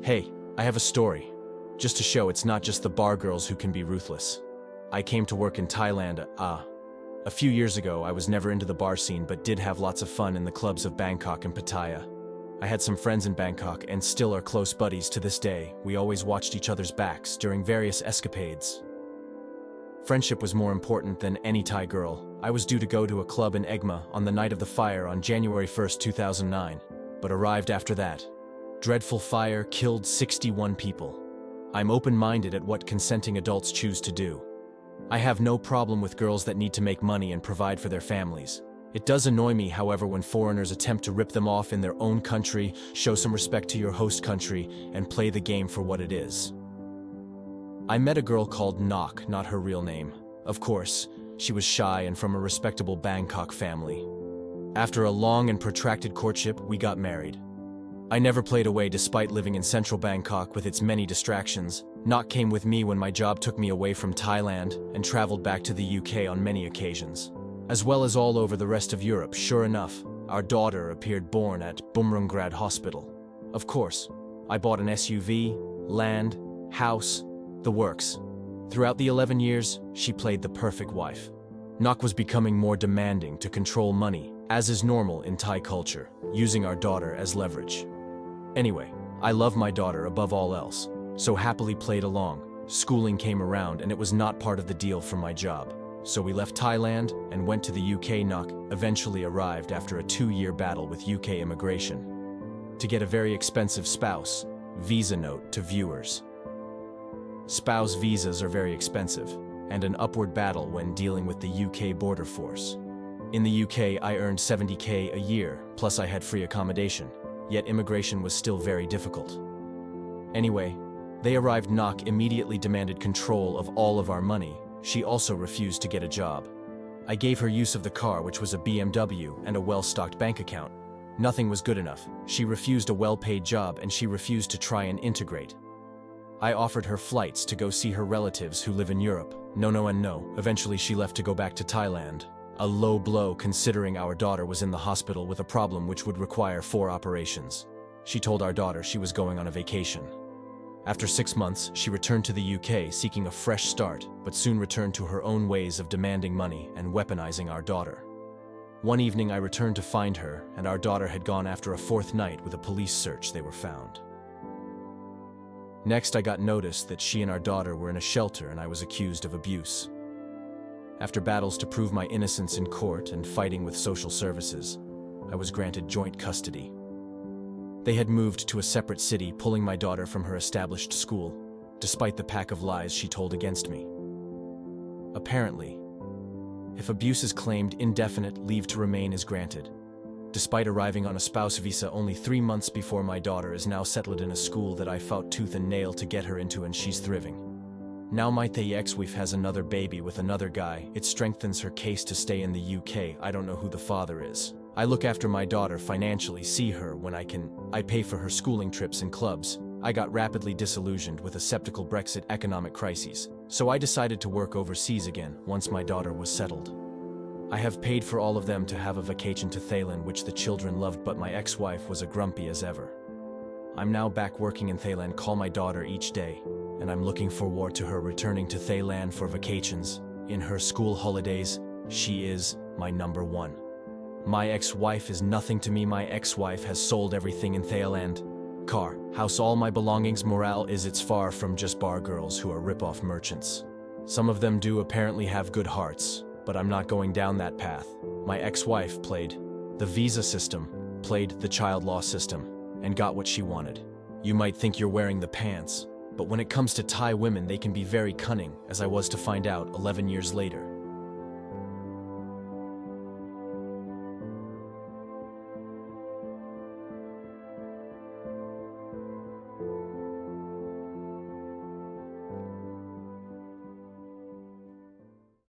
Hey, I have a story. Just to show it's not just the bar girls who can be ruthless. I came to work in Thailand, a few years ago. I was never into the bar scene but did have lots of fun in the clubs of Bangkok and Pattaya. I had some friends in Bangkok and still are close buddies to this day. We always watched each other's backs during various escapades. Friendship was more important than any Thai girl. I was due to go to a club in Egma on the night of the fire on January 1st, 2009, but arrived after that. Dreadful fire killed 61 people. I'm open-minded at what consenting adults choose to do. I have no problem with girls that need to make money and provide for their families. It does annoy me, however, when foreigners attempt to rip them off in their own country, show some respect to your host country, and play the game for what it is. I met a girl called Nok, not her real name. Of course, she was shy and from a respectable Bangkok family. After a long and protracted courtship, we got married. I never played away despite living in central Bangkok with its many distractions. Nok came with me when my job took me away from Thailand and traveled back to the UK on many occasions. As well as all over the rest of Europe. Sure enough, our daughter appeared born at Bumrungrad Hospital. Of course, I bought an SUV, land, house, the works. Throughout the 11 years, she played the perfect wife. Nok was becoming more demanding to control money, as is normal in Thai culture, using our daughter as leverage. Anyway, I love my daughter above all else, so happily played along. Schooling came around and it was not part of the deal for my job. So we left Thailand and went to the UK. Nok eventually arrived after a 2-year battle with UK immigration to get a very expensive spouse visa. Note to viewers: spouse visas are very expensive and an upward battle when dealing with the UK border force. In the UK, I earned 70k a year, plus I had free accommodation, yet immigration was still very difficult. Anyway, they arrived. Nok immediately demanded control of all of our money. She also refused to get a job. I gave her use of the car, which was a BMW, and a well-stocked bank account. Nothing was good enough. She refused a well-paid job and she refused to try and integrate. I offered her flights to go see her relatives who live in Europe. No and no. Eventually she left to go back to Thailand. A low blow considering our daughter was in the hospital with a problem which would require 4 operations. She told our daughter she was going on a vacation. After 6 months, she returned to the UK seeking a fresh start, but soon returned to her own ways of demanding money and weaponizing our daughter. One evening I returned to find her, and our daughter had gone. After a 4th night with a police search, they were found. Next, I got notice that she and our daughter were in a shelter and I was accused of abuse. After battles to prove my innocence in court and fighting with social services, I was granted joint custody. They had moved to a separate city, pulling my daughter from her established school, despite the pack of lies she told against me. Apparently, if abuse is claimed, indefinite leave to remain is granted. Despite arriving on a spouse visa only 3 months before, my daughter is now settled in a school that I fought tooth and nail to get her into, and she's thriving. Now my ex-wife has another baby with another guy. It strengthens her case to stay in the UK. I don't know who the father is. I look after my daughter financially, see her when I can. I pay for her schooling trips and clubs. I got rapidly disillusioned with a skeptical Brexit economic crises, so I decided to work overseas again once my daughter was settled. I have paid for all of them to have a vacation to Thailand, which the children loved, but my ex-wife was as grumpy as ever. I'm now back working in Thailand, call my daughter each day, and I'm looking forward to her returning to Thailand for vacations. In her school holidays, she is my number one. My ex-wife is nothing to me. My ex-wife has sold everything in Thailand. Car, house, all my belongings. Morale is it's far from just bar girls who are rip-off merchants. Some of them do apparently have good hearts, but I'm not going down that path. My ex-wife played the visa system, played the child law system, and got what she wanted. You might think you're wearing the pants, but when it comes to Thai women, they can be very cunning, as I was to find out 11 years later.